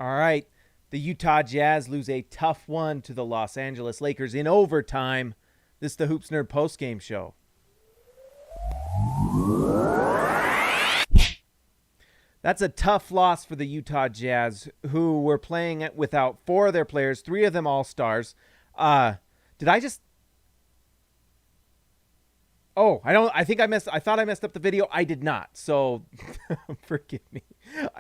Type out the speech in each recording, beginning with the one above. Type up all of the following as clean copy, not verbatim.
All right. The Utah Jazz lose a tough one to the Los Angeles Lakers in overtime. This is the Hoops Nerd postgame show. That's a tough loss for the Utah Jazz, who were playing without four of their players, three of them all-stars. Did I just... Oh, I thought I messed up the video. I did not. So forgive me.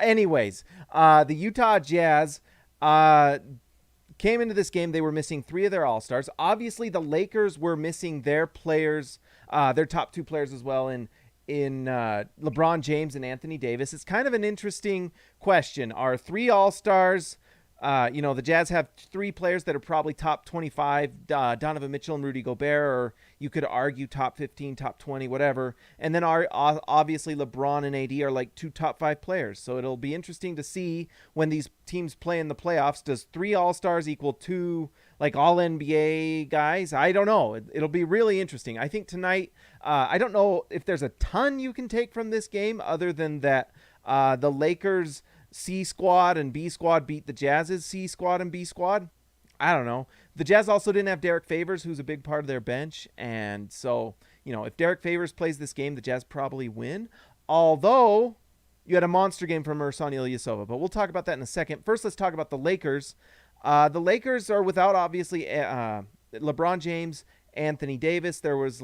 Anyways, the Utah Jazz came into this game. They were missing three of their all-stars. Obviously, the Lakers were missing their players, their top two players as well in LeBron James and Anthony Davis. It's kind of an interesting question. Are three all-stars... the Jazz have three players that are probably top 25, Donovan Mitchell and Rudy Gobert, or you could argue top 15, top 20, whatever. And then obviously LeBron and AD are like two top five players. So it'll be interesting to see when these teams play in the playoffs. Does three all-stars equal two like all-NBA guys? I don't know. It'll be really interesting. I think tonight, I don't know if there's a ton you can take from this game other than that the Lakers C squad and B squad beat the Jazz's C squad and B squad. I don't know. The Jazz also didn't have Derek Favors, who's a big part of their bench. And so, if Derek Favors plays this game, the Jazz probably win. Although you had a monster game from Ersan Ilyasova. But we'll talk about that in a second. First, let's talk about the Lakers. The Lakers are without, obviously, LeBron James, Anthony Davis. There was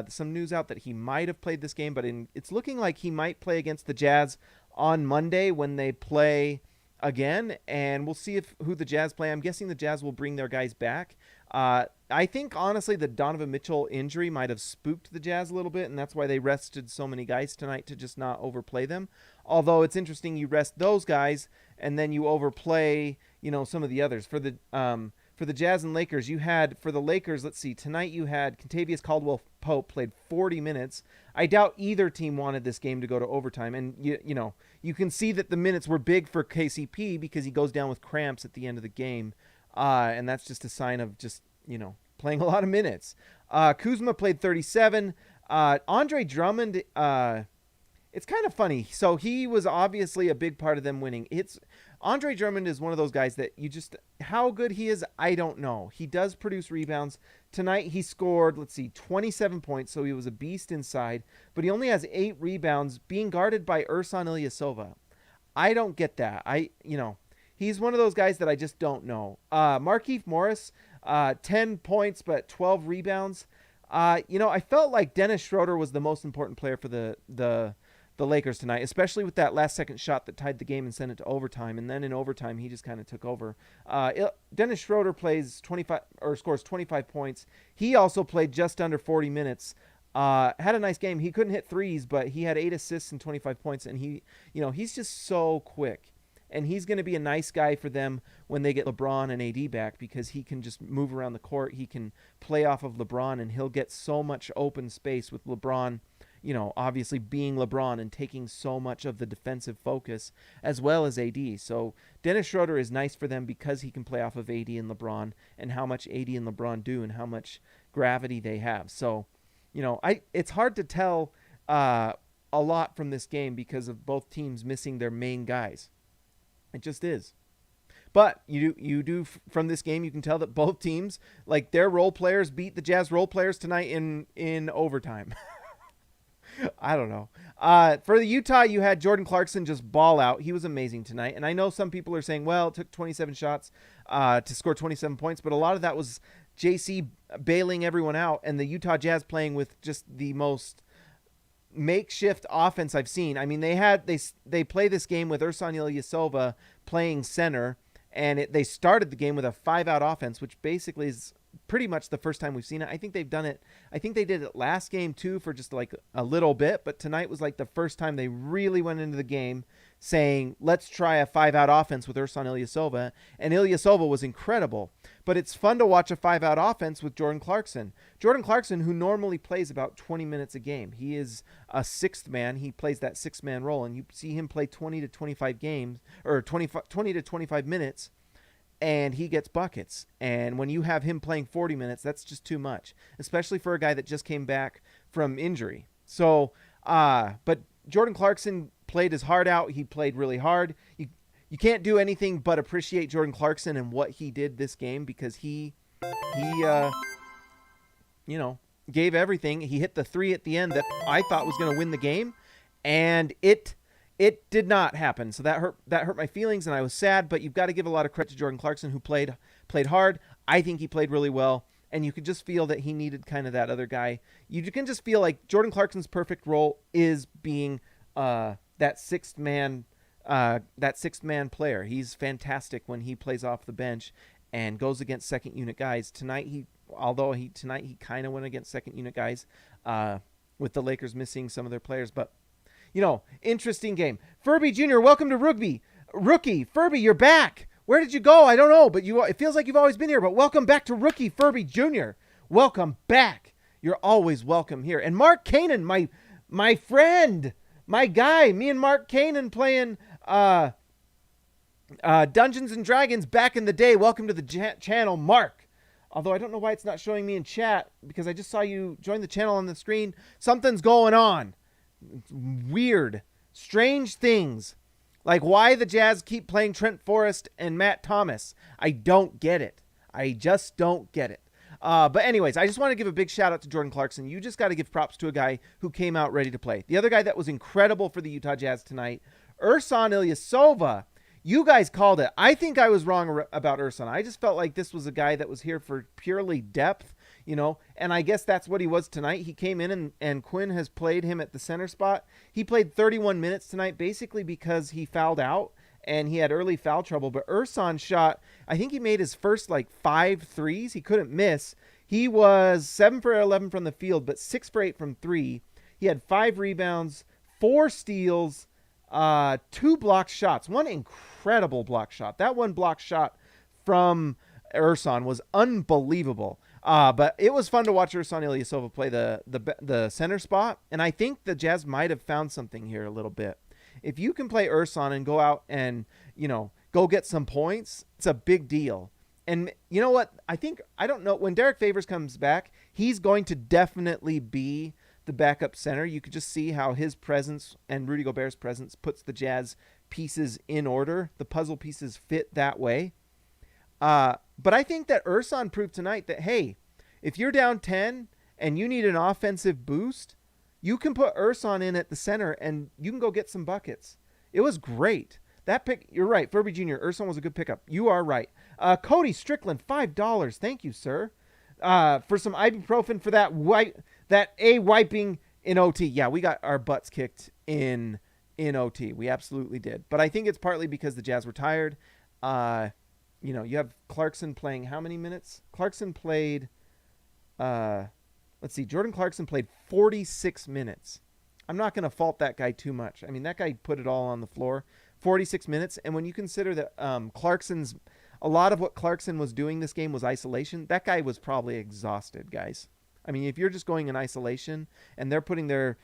some news out that he might have played this game, but it's looking like he might play against the Jazz on Monday when they play again, and we'll see who the Jazz play. I'm guessing the Jazz will bring their guys back. I think, honestly, the Donovan Mitchell injury might have spooked the Jazz a little bit, and that's why they rested so many guys tonight to just not overplay them. Although it's interesting, you rest those guys, and then you overplay, some of the others. For the Jazz and Lakers, for the Lakers, let's see, tonight you had Kentavious Caldwell-Pope played 40 minutes. I doubt either team wanted this game to go to overtime. And, you can see that the minutes were big for KCP because he goes down with cramps at the end of the game. And that's just a sign of just, playing a lot of minutes. Kuzma played 37. Andre Drummond, it's kind of funny. So he was obviously a big part of them winning. Andre Drummond is one of those guys that how good he is, I don't know. He does produce rebounds. Tonight he scored, 27 points, so he was a beast inside, but he only has 8 rebounds being guarded by Ersan Ilyasova. I don't get that. He's one of those guys that I just don't know. Markieff Morris, 10 points, but 12 rebounds. I felt like Dennis Schroder was the most important player for the Lakers tonight, especially with that last-second shot that tied the game and sent it to overtime. And then in overtime, he just kind of took over. Dennis Schroder scores 25 points. He also played just under 40 minutes. Had a nice game. He couldn't hit threes, but he had 8 assists and 25 points. And he's just so quick. And he's going to be a nice guy for them when they get LeBron and AD back because he can just move around the court. He can play off of LeBron, and he'll get so much open space with LeBron, obviously being LeBron and taking so much of the defensive focus as well as AD. So Dennis Schroder is nice for them because he can play off of AD and LeBron and how much AD and LeBron do and how much gravity they have. So, it's hard to tell a lot from this game because of both teams missing their main guys. It just is. But you do from this game, you can tell that both teams, like their role players, beat the Jazz role players tonight in overtime. I don't know. For the Utah, you had Jordan Clarkson just ball out. He was amazing tonight. And I know some people are saying, well, it took 27 shots to score 27 points, but a lot of that was JC bailing everyone out and the Utah Jazz playing with just the most makeshift offense I've seen. I mean, they play this game with Ersan Ilyasova playing center, and they started the game with a 5-out offense, which basically is pretty much the first time we've seen it. I think they've done it. I think they did it last game too for just like a little bit, but tonight was like the first time they really went into the game saying, let's try a 5-out offense with Ersan Ilyasova, and Ilyasova was incredible. But it's fun to watch a 5-out offense with Jordan Clarkson. Jordan Clarkson, who normally plays about 20 minutes a game. He is a sixth man. He plays that sixth-man role, and you see him play 20 to 25 games, or 20 to 25 minutes, and he gets buckets. And when you have him playing 40 minutes, that's just too much, especially for a guy that just came back from injury. So, but Jordan Clarkson played his heart out. He played really hard. You you can't do anything but appreciate Jordan Clarkson and what he did this game, because he gave everything. He hit the 3 at the end that I thought was going to win the game, and it did not happen. So that hurt my feelings, and I was sad. But you've got to give a lot of credit to Jordan Clarkson, who played hard. I think he played really well, and you could just feel that he needed kind of that other guy. You can just feel like Jordan Clarkson's perfect role is being that sixth man player. He's fantastic when he plays off the bench and goes against second unit guys. Tonight he kind of went against second unit guys with the Lakers missing some of their players. But interesting game. Furby Jr., welcome to Rookie Furby, you're back. Where did you go? I don't know, but it feels like you've always been here. But welcome back to Rookie Furby Jr. Welcome back. You're always welcome here. And Mark Kanan, my friend, my guy, me and Mark Kanan playing Dungeons and Dragons back in the day. Welcome to the channel, Mark. Although I don't know why it's not showing me in chat, because I just saw you join the channel on the screen. Something's going on. It's weird. Strange things. Like why the Jazz keep playing Trent Forrest and Matt Thomas. I don't get it. I just don't get it. But anyways, I just want to give a big shout out to Jordan Clarkson. You just got to give props to a guy who came out ready to play. The other guy that was incredible for the Utah Jazz tonight, Ersan Ilyasova. You guys called it. I think I was wrong about Ersan. I just felt like this was a guy that was here for purely depth, and I guess that's what he was tonight. He came in and Quinn has played him at the center spot. He played 31 minutes tonight, basically because he fouled out and he had early foul trouble. But Ersan shot, I think he made his first 5 threes. He couldn't miss. He was 7 for 11 from the field, but 6 for 8 from 3. He had 5 rebounds, 4 steals, 2 blocked shots. One incredible block shot. That one block shot from Ersan was unbelievable. But it was fun to watch Ersan Ilyasova play the center spot, and I think the Jazz might have found something here a little bit. If you can play Ersan and go out and go get some points, it's a big deal. And you know what? I don't know, when Derek Favors comes back, he's going to definitely be the backup center. You could just see how his presence and Rudy Gobert's presence puts the Jazz pieces in order. The puzzle pieces fit that way. But I think that Ersan proved tonight that, hey, if you're down 10 and you need an offensive boost, you can put Ersan in at the center and you can go get some buckets. It was great. That pick, you're right, Furby Jr., Ersan was a good pickup. You are right. Cody Strickland, $5. Thank you, sir. For some ibuprofen for that wiping in OT. Yeah, we got our butts kicked in OT. We absolutely did. But I think it's partly because the Jazz were tired. You have Clarkson playing how many minutes? Clarkson played, Jordan Clarkson played 46 minutes. I'm not going to fault that guy too much. I mean, that guy put it all on the floor. 46 minutes. And when you consider that a lot of what Clarkson was doing this game was isolation, that guy was probably exhausted, guys. I mean, if you're just going in isolation and they're putting their,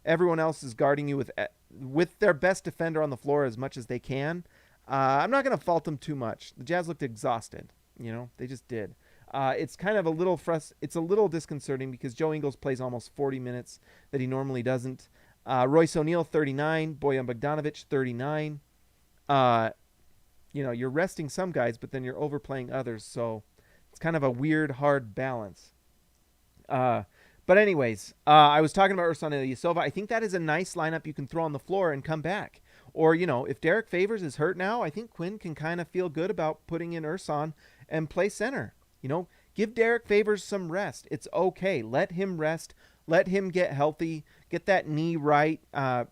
everyone else is guarding you with their best defender on the floor as much as they can, I'm not going to fault them too much. The Jazz looked exhausted. They just did. It's kind of it's a little disconcerting because Joe Ingles plays almost 40 minutes that he normally doesn't. Royce O'Neal, 39. Bojan Bogdanovic, 39. You're resting some guys, but then you're overplaying others. So it's kind of a weird, hard balance. But anyways, I was talking about Ersan Ilyasova. I think that is a nice lineup you can throw on the floor and come back. Or, if Derek Favors is hurt now, I think Quinn can kind of feel good about putting in Ersan and play center. Give Derek Favors some rest. It's okay. Let him rest. Let him get healthy. Get that knee right. I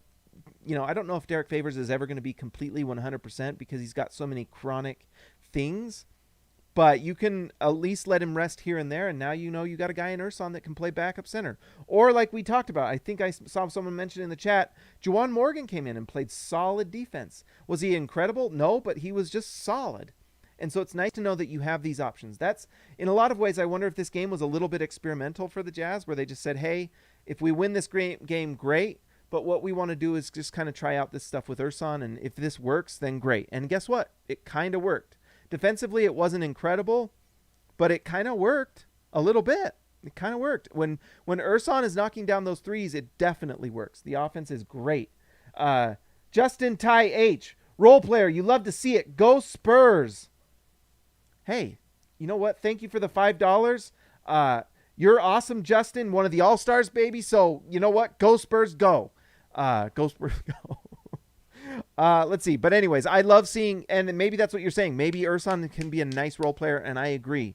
don't know if Derek Favors is ever going to be completely 100% because he's got so many chronic things. But you can at least let him rest here and there, and now you got a guy in Ersan that can play backup center. Or like we talked about, I think I saw someone mention in the chat, Juwan Morgan came in and played solid defense. Was he incredible? No, but he was just solid. And so it's nice to know that you have these options. That's, in a lot of ways, I wonder if this game was a little bit experimental for the Jazz, where they just said, hey, if we win this game, great. But what we want to do is just kind of try out this stuff with Ersan, and if this works, then great. And guess what? It kind of worked. Defensively, it wasn't incredible, but it kind of worked a little bit. It kind of worked. When Ersan is knocking down those threes, it definitely works. The offense is great. Justin Ty H. Role player, you love to see it. Go Spurs. Hey, you know what? Thank you for the $5. You're awesome, Justin. One of the All-Stars, baby. So, you know what? Go Spurs, go. Go Spurs, go. Let's see. But anyways, I love seeing, and maybe that's what you're saying. Maybe Ersan can be a nice role player, and I agree.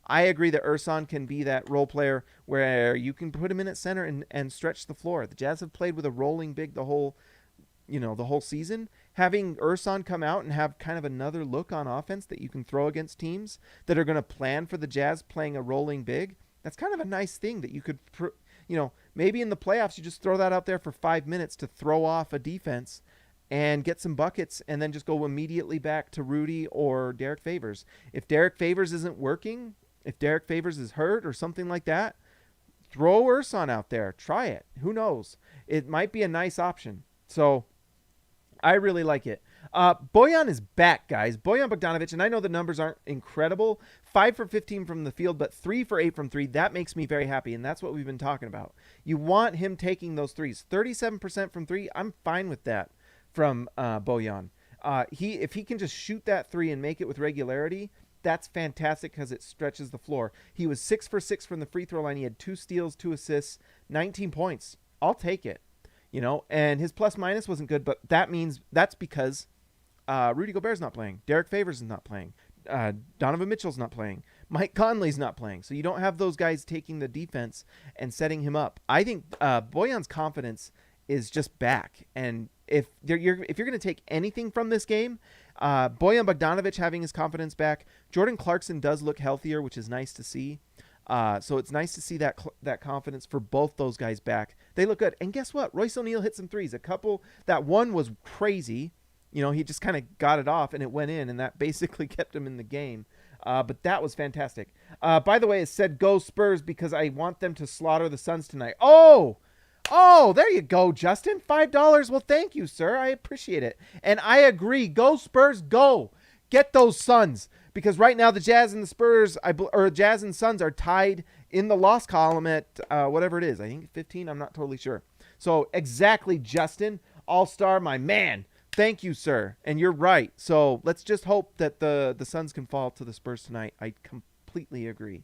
I agree that Ersan can be that role player where you can put him in at center and stretch the floor. The Jazz have played with a rolling big the whole season. Having Ersan come out and have kind of another look on offense that you can throw against teams that are going to plan for the Jazz playing a rolling big, that's kind of a nice thing that you could, maybe in the playoffs you just throw that out there for 5 minutes to throw off a defense and get some buckets and then just go immediately back to Rudy or Derek Favors. If Derek Favors isn't working, if Derek Favors is hurt or something like that, throw Ersan out there. Try it. Who knows? It might be a nice option. So I really like it. Bojan is back, guys. Bojan Bogdanovic, and I know the numbers aren't incredible. 5 for 15 from the field, but 3 for 8 from 3. That makes me very happy, and that's what we've been talking about. You want him taking those threes. 37% from 3, I'm fine with that from Bojan. If he can just shoot that 3 and make it with regularity, that's fantastic because it stretches the floor. He was 6 for 6 from the free throw line. He had 2 steals, 2 assists, 19 points. I'll take it. And his plus minus wasn't good, but that's because Rudy Gobert's not playing. Derek Favors is not playing. Donovan Mitchell's not playing. Mike Conley's not playing. So you don't have those guys taking the defense and setting him up. I think Bojan's confidence is just back. And if you're going to take anything from this game, Bojan Bogdanovic having his confidence back. Jordan Clarkson does look healthier, which is nice to see. So it's nice to see that confidence for both those guys back. They look good. And guess what? Royce O'Neal hit some threes. That one was crazy. He just kind of got it off and it went in, and that basically kept him in the game. But that was fantastic. By the way, it said go Spurs because I want them to slaughter the Suns tonight. Oh, there you go, Justin. $5. Well, thank you, sir. I appreciate it. And I agree. Go Spurs, go. Get those Suns. Because right now the Jazz and the Spurs, Jazz and Suns are tied in the loss column at whatever it is. I think 15. I'm not totally sure. So exactly, Justin. All-star, my man. Thank you, sir. And you're right. So let's just hope that the Suns can fall to the Spurs tonight. I completely agree.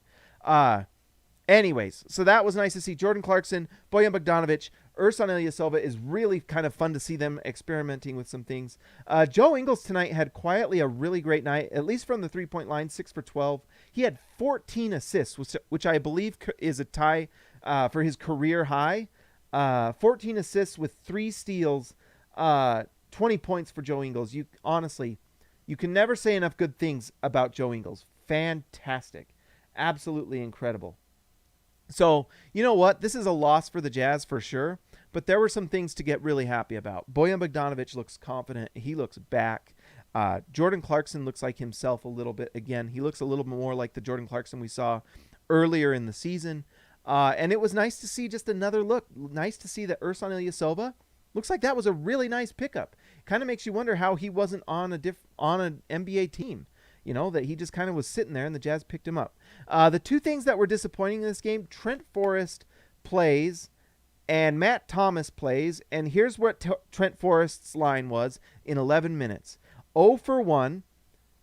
Anyways, so that was nice to see. Jordan Clarkson, Bojan Bogdanovic, Ersan Ilyasova is really kind of fun to see them experimenting with some things. Joe Ingles tonight had quietly a really great night, at least from the three-point line, 6 for 12. He had 14 assists, which I believe is a tie for his career high. 14 assists with 3 steals, 20 points for Joe Ingles. You can never say enough good things about Joe Ingles. Fantastic. Absolutely incredible. So, you know what? This is a loss for the Jazz for sure, but there were some things to get really happy about. Bojan Bogdanovic looks confident. He looks back. Jordan Clarkson looks like himself a little bit again. He looks a little more like the Jordan Clarkson we saw earlier in the season. And it was nice to see just another look. Nice to see that Ersan Ilyasova looks like that was a really nice pickup. Kind of makes you wonder how he wasn't on an NBA team. That he just kind of was sitting there and the Jazz picked him up. The two things that were disappointing in this game, Trent Forrest plays and Matt Thomas plays. And here's what Trent Forrest's line was in 11 minutes. 0 for 1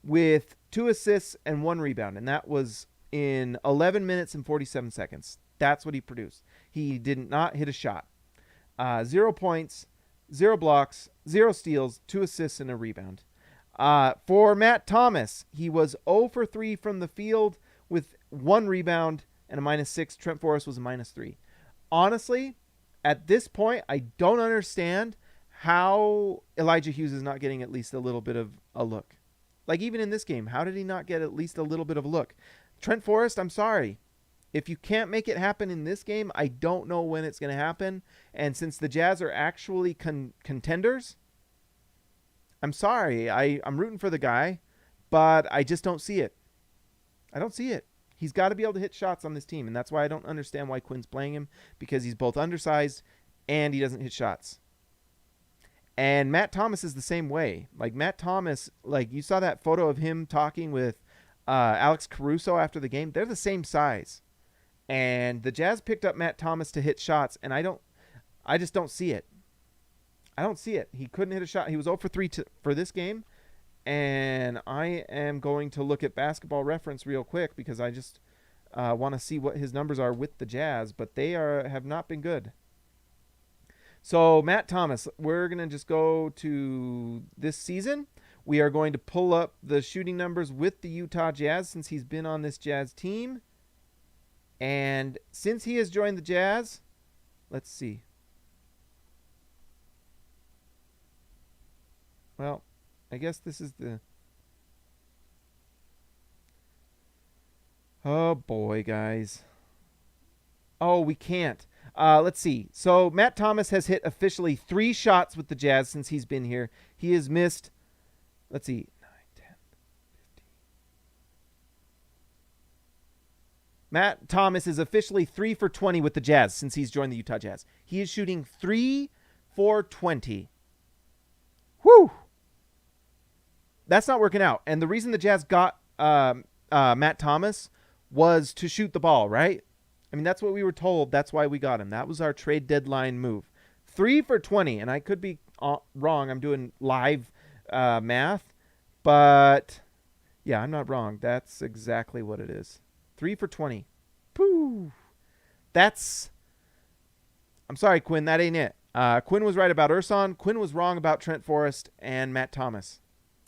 with 2 assists and 1 rebound. And that was in 11 minutes and 47 seconds. That's what he produced. He did not hit a shot. 0 points, 0 blocks, 0 steals, 2 assists, and a rebound. For Matt Thomas, he was 0 for 3 from the field with 1 rebound and a -6. Trent Forrest was a -3. Honestly, at this point, I don't understand how Elijah Hughes is not getting at least a little bit of a look. Like even in this game, how did he not get at least a little bit of a look? Trent Forrest, I'm sorry. If you can't make it happen in this game, I don't know when it's going to happen. And since the Jazz are actually contenders, I'm sorry. I'm rooting for the guy, but I just don't see it. I don't see it. He's got to be able to hit shots on this team, and that's why I don't understand why Quinn's playing him, because he's both undersized and he doesn't hit shots. And Matt Thomas is the same way. Like Matt Thomas, like you saw that photo of him talking with Alex Caruso after the game. They're the same size. And the Jazz picked up Matt Thomas to hit shots, and I just don't see it. I don't see it. He couldn't hit a shot. He was 0 for 3 for this game. And I am going to look at Basketball Reference real quick because I just want to see what his numbers are with the Jazz. But they have not been good. So, Matt Thomas, we're going to just go to this season. We are going to pull up the shooting numbers with the Utah Jazz since he's been on this Jazz team. And since he has joined the Jazz, let's see. Well, I guess this is the... Oh, boy, guys. Oh, we can't. Let's see. So Matt Thomas has hit officially 3 shots with the Jazz since he's been here. He has missed, let's see, 9, 10, 15. Matt Thomas is officially 3 for 20 with the Jazz since he's joined the Utah Jazz. He is shooting 3 for 20. Whew. That's not working out. And the reason the Jazz got Matt Thomas was to shoot the ball, right? I mean, that's what we were told. That's why we got him. That was our trade deadline move. 3 for 20, and I could be wrong. I'm doing live math, but yeah, I'm not wrong. That's exactly what it is. 3 for 20. Pooh. I'm sorry, Quinn. That ain't it. Quinn was right about Ersan. Quinn was wrong about Trent Forrest and Matt Thomas.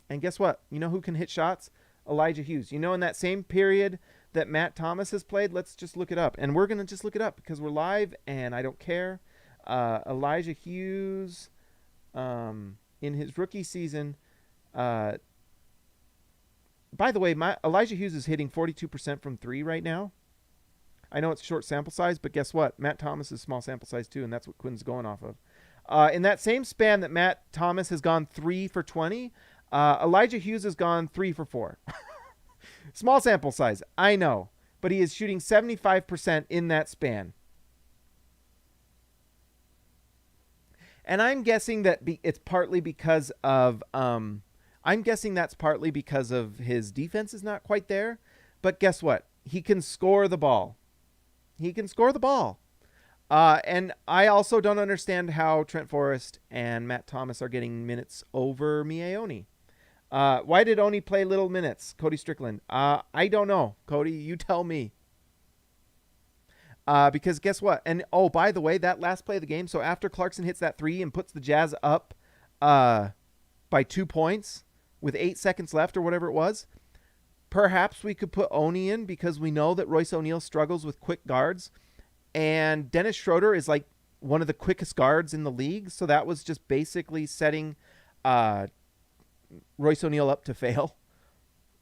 And guess what? You know who can hit shots? Elijah Hughes. You know, in that same period that Matt Thomas has played, let's just look it up. And we're going to just look it up because we're live and I don't care. Elijah Hughes, in his rookie season, by the way, Elijah Hughes is hitting 42% from 3 right now. I know it's short sample size, but guess what? Matt Thomas is small sample size too, and that's what Quinn's going off of. In that same span that Matt Thomas has gone 3 for 20, Elijah Hughes has gone 3 for 4. Small sample size, I know, but he is shooting 75% in that span. And I'm guessing that it's partly because of I'm guessing that's partly because of his defense is not quite there, but guess what? He can score the ball. He can score the ball. And I also don't understand how Trent Forrest and Matt Thomas are getting minutes over Mie Oni. Why did Oni play little minutes? Cody Strickland. I don't know. Cody, you tell me. Because guess what? And, oh, by the way, that last play of the game, so after Clarkson hits that 3 and puts the Jazz up by 2 points with 8 seconds left or whatever it was, perhaps we could put Oni in because we know that Royce O'Neal struggles with quick guards. And Dennis Schroder is like one of the quickest guards in the league. So that was just basically setting Royce O'Neal up to fail.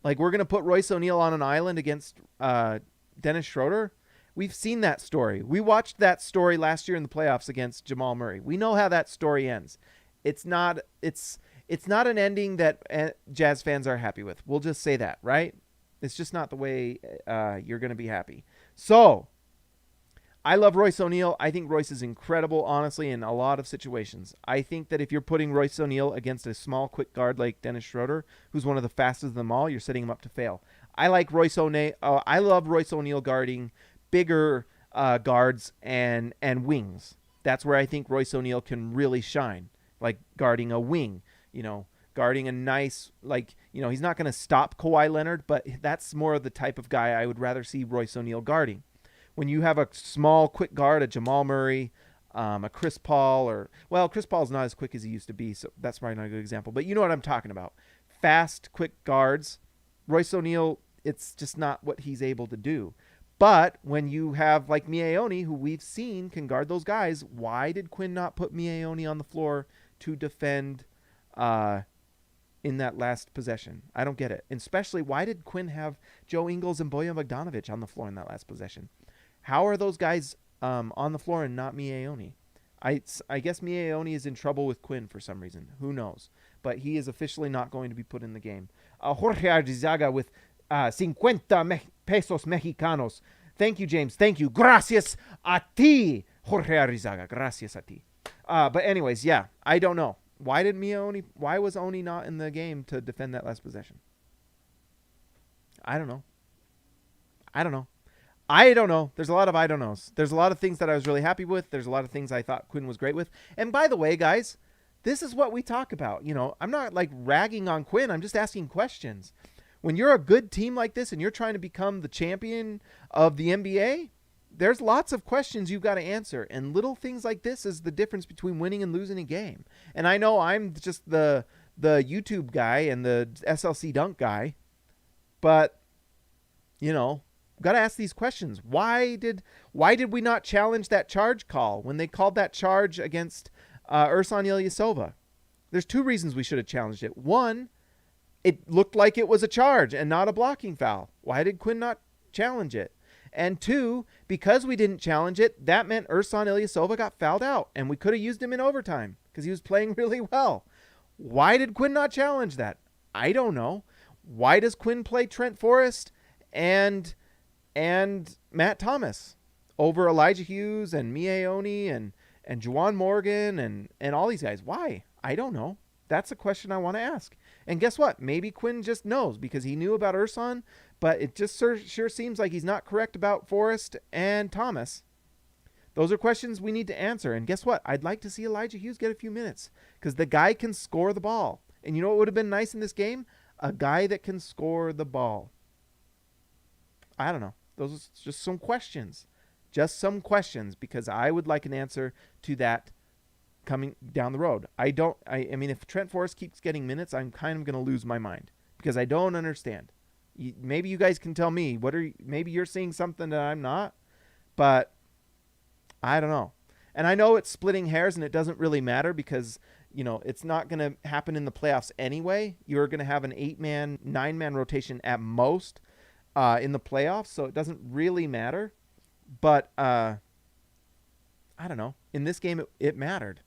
Like, we're going to put Royce O'Neal on an island against Dennis Schroder. We've seen that story. We watched that story last year in the playoffs against Jamal Murray. We know how that story ends. It's not an ending that Jazz fans are happy with. We'll just say that, right? It's just not the way you're going to be happy. So, I love Royce O'Neal. I think Royce is incredible, honestly, in a lot of situations. I think that if you're putting Royce O'Neal against a small, quick guard like Dennis Schroder, who's one of the fastest of them all, you're setting him up to fail. I like Royce O'Neal. I love Royce O'Neal guarding bigger guards and wings. That's where I think Royce O'Neal can really shine, like guarding a wing, guarding a nice, he's not going to stop Kawhi Leonard, but that's more of the type of guy I would rather see Royce O'Neal guarding. When you have a small, quick guard, a Jamal Murray, a Chris Paul, Chris Paul's not as quick as he used to be, so that's probably not a good example. But you know what I'm talking about. Fast, quick guards. Royce O'Neal, it's just not what he's able to do. But when you have like Mie Oni, who we've seen can guard those guys, why did Quinn not put Mie Oni on the floor to defend in that last possession? I don't get it. And especially, why did Quinn have Joe Ingles and Bojan Bogdanovic on the floor in that last possession? How are those guys on the floor and not Mie Oni? I guess Mie Oni is in trouble with Quinn for some reason. Who knows? But he is officially not going to be put in the game. Jorge Ardizaga with 50 pesos mexicanos. Thank you, James. Thank you. Gracias a ti, Jorge Ardizaga. Gracias a ti. But anyways, yeah, I don't know. Why was Oni not in the game to defend that last possession? I don't know. There's a lot of I don't knows. There's a lot of things that I was really happy with. There's a lot of things I thought Quinn was great with. And by the way, guys, This is what we talk about. I'm not like ragging on Quinn. I'm just asking questions. When you're a good team like this and you're trying to become the champion of the NBA, there's lots of questions you've got to answer. And little things like this is the difference between winning and losing a game. And I know I'm just the YouTube guy and the SLC dunk guy, but got to ask these questions. Why did we not challenge that charge call when they called that charge against Ersan Ilyasova? There's two reasons we should have challenged it. One, it looked like it was a charge and not a blocking foul. Why did Quinn not challenge it? And two, because we didn't challenge it, that meant Ersan Ilyasova got fouled out, and we could have used him in overtime because he was playing really well. Why did Quinn not challenge that? I don't know. Why does Quinn play Trent Forrest and Matt Thomas over Elijah Hughes and Mie and Juwan Morgan and all these guys? Why? I don't know. That's a question I want to ask. And guess what? Maybe Quinn just knows because he knew about Ersan, but it just sure seems like he's not correct about Forrest and Thomas. Those are questions we need to answer. And guess what? I'd like to see Elijah Hughes get a few minutes because the guy can score the ball. And you know what would have been nice in this game? A guy that can score the ball. I don't know. Those are just some questions. Just some questions because I would like an answer to that coming down the road. I mean, if Trent Forrest keeps getting minutes, I'm kind of going to lose my mind because I don't understand. Maybe you guys can tell me maybe you're seeing something that I'm not, but I don't know. And I know it's splitting hairs and it doesn't really matter because, it's not going to happen in the playoffs anyway. You're going to have an 8-man, 9-man rotation at most in the playoffs. So it doesn't really matter, but, I don't know. In this game, it mattered.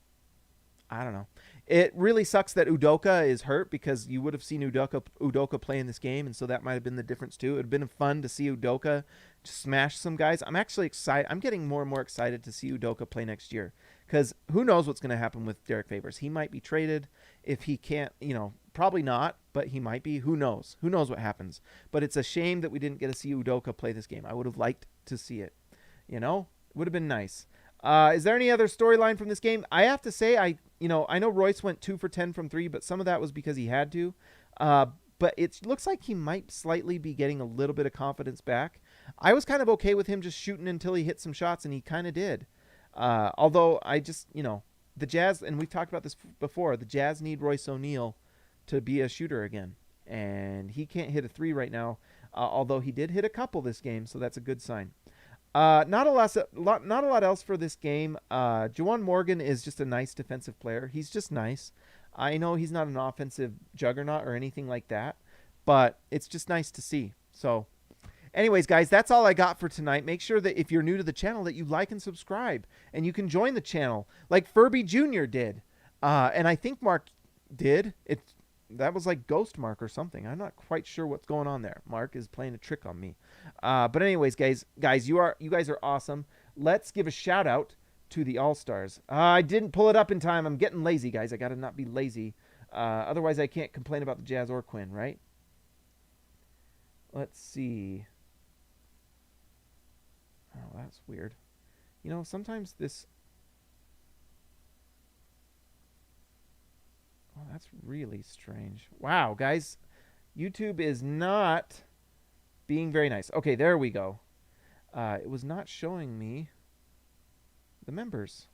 I don't know. It really sucks that Udoka is hurt because you would have seen Udoka play in this game, and so that might have been the difference too. It would have been fun to see Udoka smash some guys. I'm actually excited. I'm getting more and more excited to see Udoka play next year because who knows what's going to happen with Derek Favors. He might be traded if he can't, probably not, but he might be. Who knows? Who knows what happens? But it's a shame that we didn't get to see Udoka play this game. I would have liked to see it. It would have been nice. Is there any other storyline from this game? I have to say, I know Royce went 2 for 10 from 3, but some of that was because he had to. But it looks like he might slightly be getting a little bit of confidence back. I was kind of okay with him just shooting until he hit some shots, and he kind of did. Although I just, the Jazz, and we've talked about this before, the Jazz need Royce O'Neal to be a shooter again. And he can't hit a 3 right now, although he did hit a couple this game, so that's a good sign. Not a lot else for this game. Juwan Morgan is just a nice defensive player. He's just nice. I know he's not an offensive juggernaut or anything like that, but it's just nice to see. So anyways, guys, that's all I got for tonight. Make sure that if you're new to the channel that you like and subscribe, and you can join the channel like Furby Jr. did. And I think Mark did. That was like Ghost Mark or something. I'm not quite sure what's going on there. Mark is playing a trick on me. But anyways, guys, you guys are awesome. Let's give a shout out to the All-Stars. I didn't pull it up in time. I'm getting lazy, guys. I got to not be lazy. Otherwise, I can't complain about the Jazz or Quinn, right? Let's see. Oh, that's weird. Sometimes this... Oh, that's really strange. Wow, guys. YouTube is not being very nice. Okay, there we go. It was not showing me the members.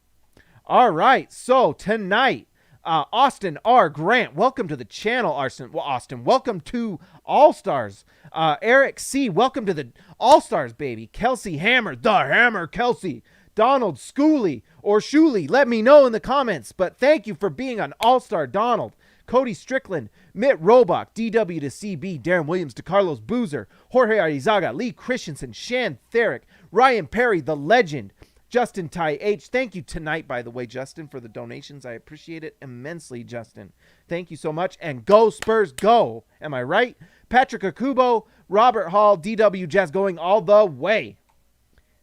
All right, so tonight, Austin R. Grant, welcome to the channel, Austin. Welcome to All-Stars. Eric C., welcome to the All-Stars, baby. Kelsey Hammer, the Hammer Kelsey. Donald Schooley or Shuley, let me know in the comments. But thank you for being an All-Star, Donald. Cody Strickland, Mitt Robach, DW to CB, Darren Williams to Carlos Boozer, Jorge Arizaga, Lee Christensen, Shan Therick, Ryan Perry, the legend, Justin Ty H. Thank you tonight, by the way, Justin, for the donations. I appreciate it immensely, Justin. Thank you so much. And go Spurs, go. Am I right? Patrick Akubo, Robert Hall, DW Jazz going all the way.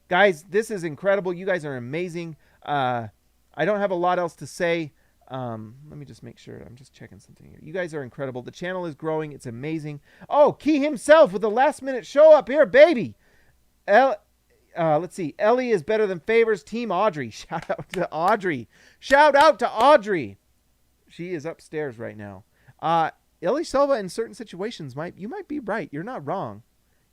Guys, this is incredible. You guys are amazing. I don't have a lot else to say. Let me just make sure. I'm just checking something here. You guys are incredible. The channel is growing. It's amazing. Oh, Key himself with a last-minute show up here, baby. Let's see. Ellie is better than Favors. Team Audrey. Shout out to Audrey. Shout out to Audrey. She is upstairs right now. Ilyasova in certain situations you might be right. You're not wrong.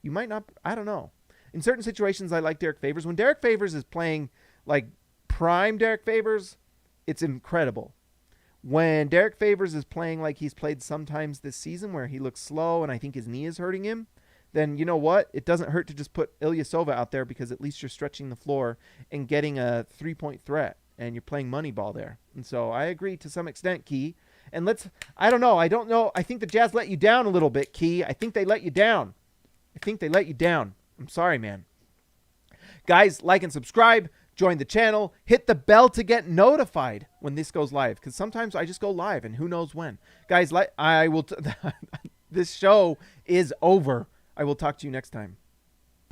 You might not. I don't know. In certain situations, I like Derek Favors. When Derek Favors is playing like prime Derek Favors, it's incredible. When Derek Favors is playing like he's played sometimes this season, where he looks slow and I think his knee is hurting him, then you know what? It doesn't hurt to just put Ilyasova out there, because at least you're stretching the floor and getting a 3-point threat, and you're playing money ball there. And so I agree to some extent, Key. And I don't know. I think the Jazz let you down a little bit, Key. I think they let you down. I'm sorry, man. Guys, like and subscribe. Join the channel. Hit the bell to get notified when this goes live, because sometimes I just go live and who knows when. Guys, this show is over. I will talk to you next time.